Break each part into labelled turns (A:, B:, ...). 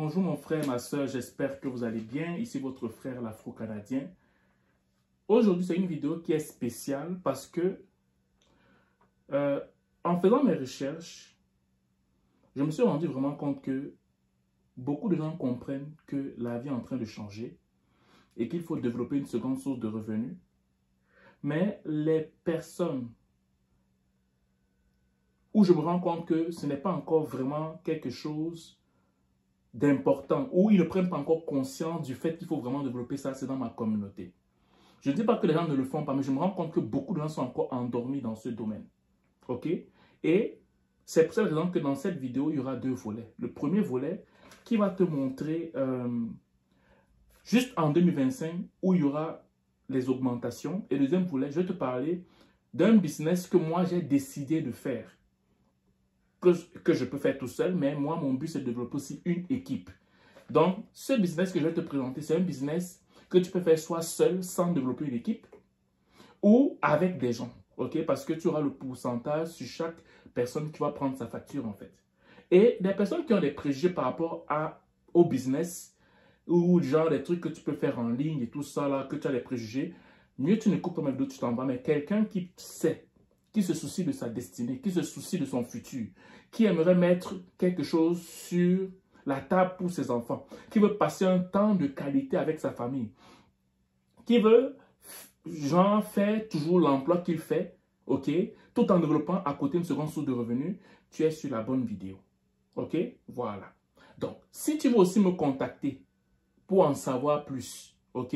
A: Bonjour mon frère, ma soeur, j'espère que vous allez bien. Ici votre frère l'Afro-Canadien. Aujourd'hui, c'est une vidéo qui est spéciale parce que en faisant mes recherches, je me suis rendu vraiment compte que beaucoup de gens comprennent que la vie est en train de changer et qu'il faut développer une seconde source de revenus. Mais les personnes où je me rends compte que ce n'est pas encore vraiment quelque chose d'important, où ils ne prennent pas encore conscience du fait qu'il faut vraiment développer ça, c'est dans ma communauté. Je ne dis pas que les gens ne le font pas, mais je me rends compte que beaucoup de gens sont encore endormis dans ce domaine. OK? Et c'est pour cette raison que dans cette vidéo, il y aura deux volets. Le premier volet qui va te montrer juste en 2025 où il y aura les augmentations. Et le deuxième volet, je vais te parler d'un business que moi j'ai décidé de faire. Que je peux faire tout seul, mais moi, mon but, c'est de développer aussi une équipe. Donc, ce business que je vais te présenter, c'est un business que tu peux faire soit seul, sans développer une équipe, ou avec des gens, ok? Parce que tu auras le pourcentage sur chaque personne qui va prendre sa facture, en fait. Et des personnes qui ont des préjugés par rapport au business, ou genre des trucs que tu peux faire en ligne et tout ça, là, que tu as des préjugés, mieux tu ne coupes pas ma vidéo, tu t'en vas, mais quelqu'un qui sait, qui se soucie de sa destinée, qui se soucie de son futur, qui aimerait mettre quelque chose sur la table pour ses enfants, qui veut passer un temps de qualité avec sa famille, qui veut, genre, faire toujours l'emploi qu'il fait, ok, tout en développant à côté une seconde source de revenus, tu es sur la bonne vidéo, ok, voilà. Donc, si tu veux aussi me contacter pour en savoir plus, ok,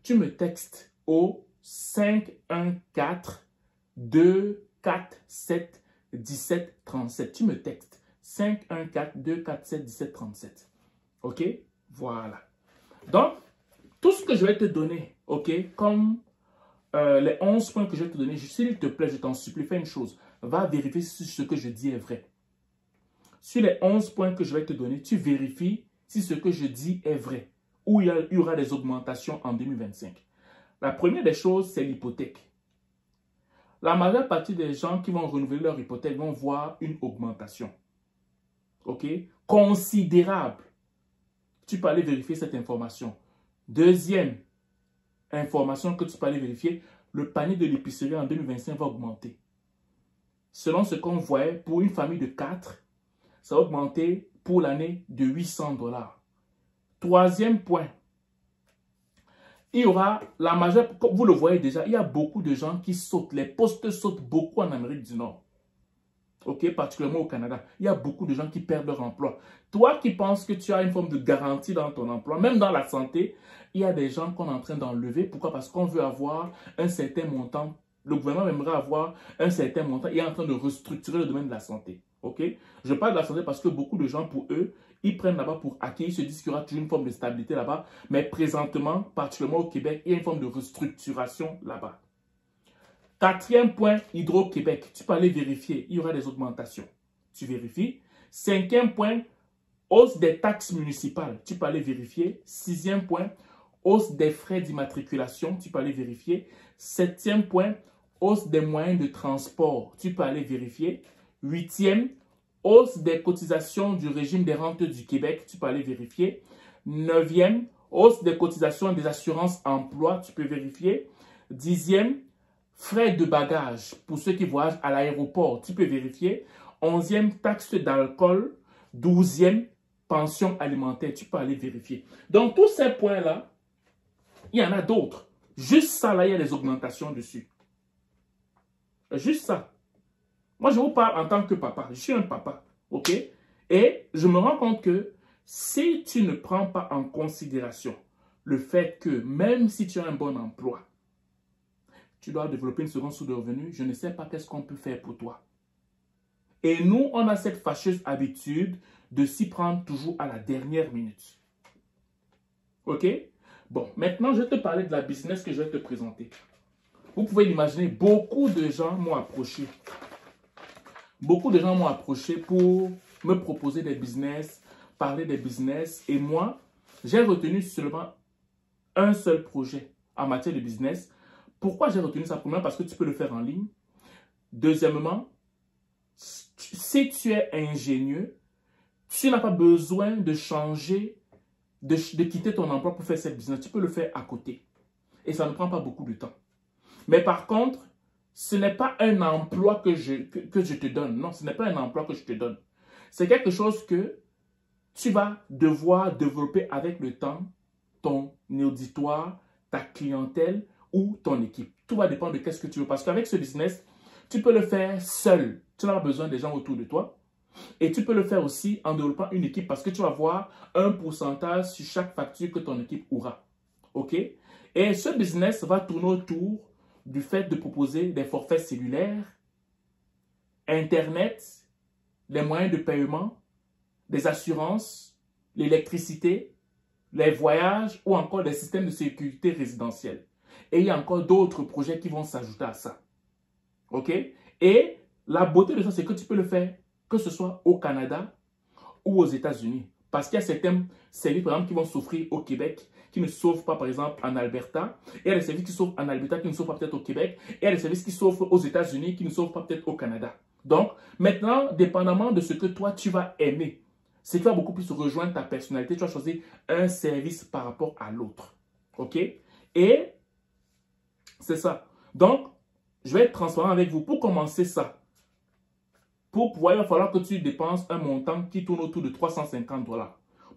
A: tu me textes au 514 247 1737. Tu me textes 514 247 1737. Ok? Voilà. Donc, tout ce que je vais te donner, ok, comme les 11 points que je vais te donner, s'il te plaît, je t'en supplie, fais une chose. Va vérifier si ce que je dis est vrai. Sur les 11 points que je vais te donner, tu vérifies si ce que je dis est vrai. Ou il y aura des augmentations en 2025. La première des choses, c'est l'hypothèque. La majeure partie des gens qui vont renouveler leur hypothèque vont voir une augmentation. OK? Considérable. Tu peux aller vérifier cette information. Deuxième information que tu peux aller vérifier, le panier de l'épicerie en 2025 va augmenter. Selon ce qu'on voit, pour une famille de 4, ça va augmenter pour l'année de 800 $. Troisième point. Il y aura la majeure, comme vous le voyez déjà, il y a beaucoup de gens qui sautent. Les postes sautent beaucoup en Amérique du Nord. Ok, particulièrement au Canada. Il y a beaucoup de gens qui perdent leur emploi. Toi qui penses que tu as une forme de garantie dans ton emploi, même dans la santé, il y a des gens qu'on est en train d'enlever. Pourquoi? Parce qu'on veut avoir un certain montant. Le gouvernement aimerait avoir un certain montant. Il est en train de restructurer le domaine de la santé. Ok? Je parle de la santé parce que beaucoup de gens, pour eux, ils prennent là-bas pour acquis. Ils se disent qu'il y aura toujours une forme de stabilité là-bas. Mais présentement, particulièrement au Québec, il y a une forme de restructuration là-bas. Quatrième point, Hydro-Québec. Tu peux aller vérifier. Il y aura des augmentations. Tu vérifies. Cinquième point, hausse des taxes municipales. Tu peux aller vérifier. Sixième point, hausse des frais d'immatriculation. Tu peux aller vérifier. Septième point, hausse des moyens de transport. Tu peux aller vérifier. Huitième, hausse des cotisations du régime des rentes du Québec. Tu peux aller vérifier. Neuvième, hausse des cotisations des assurances emploi. Tu peux vérifier. Dixième, frais de bagages pour ceux qui voyagent à l'aéroport. Tu peux vérifier. Onzième, taxe d'alcool. Douzième, pension alimentaire. Tu peux aller vérifier. Donc, tous ces points-là, il y en a d'autres. Juste ça, là, il y a des augmentations dessus. Juste ça. Moi, je vous parle en tant que papa. Je suis un papa, ok? Et je me rends compte que si tu ne prends pas en considération le fait que même si tu as un bon emploi, tu dois développer une seconde source de revenus, je ne sais pas qu'est-ce qu'on peut faire pour toi. Et nous, on a cette fâcheuse habitude de s'y prendre toujours à la dernière minute. Ok? Bon, maintenant, je vais te parler de la business que je vais te présenter. Vous pouvez l'imaginer, beaucoup de gens m'ont approché. Beaucoup de gens m'ont approché pour me proposer des business, parler des business. Et moi, j'ai retenu seulement un seul projet en matière de business. Pourquoi j'ai retenu ça? Premièrement, parce que tu peux le faire en ligne. Deuxièmement, si tu es ingénieux, Tu n'as pas besoin de changer, de quitter ton emploi pour faire cette business. Tu peux le faire à côté. Et ça ne prend pas beaucoup de temps. Mais par contre, ce n'est pas un emploi que je te donne. Non, ce n'est pas un emploi que je te donne. C'est quelque chose que tu vas devoir développer avec le temps, ton auditoire, ta clientèle ou ton équipe. Tout va dépendre de qu'est-ce que tu veux. Parce qu'avec ce business, tu peux le faire seul. Tu n'as pas besoin des gens autour de toi. Et tu peux le faire aussi en développant une équipe parce que tu vas avoir un pourcentage sur chaque facture que ton équipe aura. OK? Et ce business va tourner autour du fait de proposer des forfaits cellulaires, Internet, les moyens de paiement, des assurances, l'électricité, les voyages ou encore des systèmes de sécurité résidentielle. Et il y a encore d'autres projets qui vont s'ajouter à ça. OK? Et la beauté de ça, c'est que tu peux le faire que ce soit au Canada ou aux États-Unis. Parce qu'il y a certains services, par exemple, qui vont s'offrir au Québec, qui ne s'offrent pas, par exemple, en Alberta. Et il y a des services qui s'offrent en Alberta, qui ne s'offrent pas peut-être au Québec. Et il y a des services qui s'offrent aux États-Unis, qui ne s'offrent pas peut-être au Canada. Donc, maintenant, dépendamment de ce que toi, tu vas aimer, c'est que tu vas beaucoup plus rejoindre ta personnalité. Tu vas choisir un service par rapport à l'autre. OK? Et c'est ça. Donc, je vais être transparent avec vous. Pour commencer ça, pour pouvoir, il va falloir que tu dépenses un montant qui tourne autour de 350 $.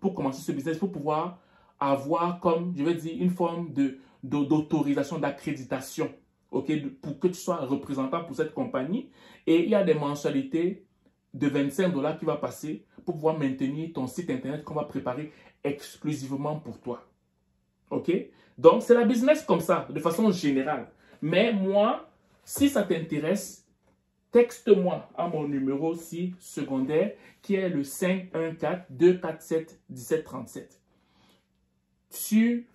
A: Pour commencer ce business, pour pouvoir avoir comme, je vais dire, une forme d'autorisation, d'accréditation, OK, pour que tu sois représentant pour cette compagnie. Et il y a des mensualités de 25 $ qui vont passer pour pouvoir maintenir ton site internet qu'on va préparer exclusivement pour toi. OK? Donc, c'est la business comme ça, de façon générale. Mais moi, si ça t'intéresse, texte-moi à mon numéro aussi secondaire qui est le 514-247-1737. Tu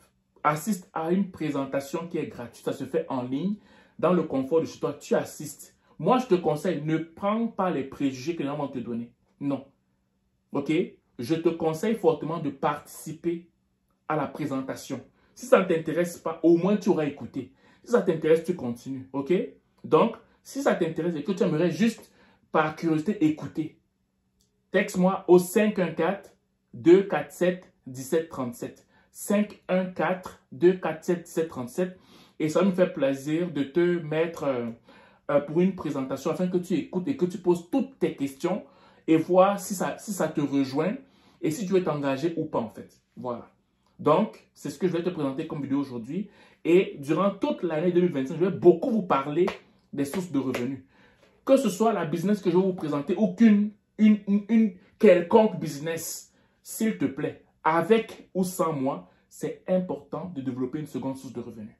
A: assistes à une présentation qui est gratuite. Ça se fait en ligne, dans le confort de chez toi. Tu assistes. Moi, je te conseille, ne prends pas les préjugés que les gens vont te donner. Non. OK? Je te conseille fortement de participer à la présentation. Si ça ne t'intéresse pas, au moins tu auras écouté. Si ça t'intéresse, tu continues. OK? Donc, si ça t'intéresse et que tu aimerais juste, par curiosité, écouter, texte-moi au 514-247-1737. 514-247-1737. Et ça me fait plaisir de te mettre pour une présentation afin que tu écoutes et que tu poses toutes tes questions et voir si ça te rejoint et si tu veux t'engager ou pas en fait. Voilà. Donc, c'est ce que je vais te présenter comme vidéo aujourd'hui. Et durant toute l'année 2025, je vais beaucoup vous parler des sources de revenus. Que ce soit la business que je vais vous présenter ou une quelconque business, s'il te plaît, avec ou sans moi, c'est important de développer une seconde source de revenus.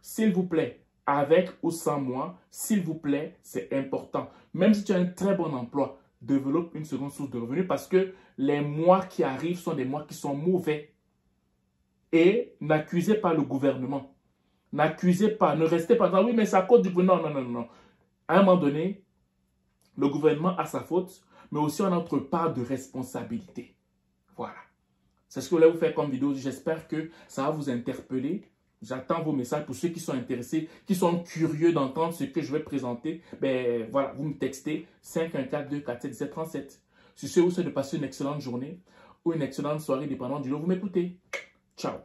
A: S'il vous plaît, avec ou sans moi, s'il vous plaît, c'est important. Même si tu as un très bon emploi, développe une seconde source de revenus parce que les mois qui arrivent sont des mois qui sont mauvais. Et n'accusez pas le gouvernement. N'accusez pas, ne restez pas dans oui, mais c'est à cause du gouvernement. Non, non, non, non. À un moment donné, le gouvernement a sa faute, mais aussi on a notre part de responsabilité. Voilà. C'est ce que je voulais vous faire comme vidéo. J'espère que ça va vous interpeller. J'attends vos messages pour ceux qui sont intéressés, qui sont curieux d'entendre ce que je vais présenter. Ben voilà, vous me textez 514-247-1737. Sur ce, vous souhaite de passer une excellente journée ou une excellente soirée, dépendant du jour où vous m'écoutez. Ciao.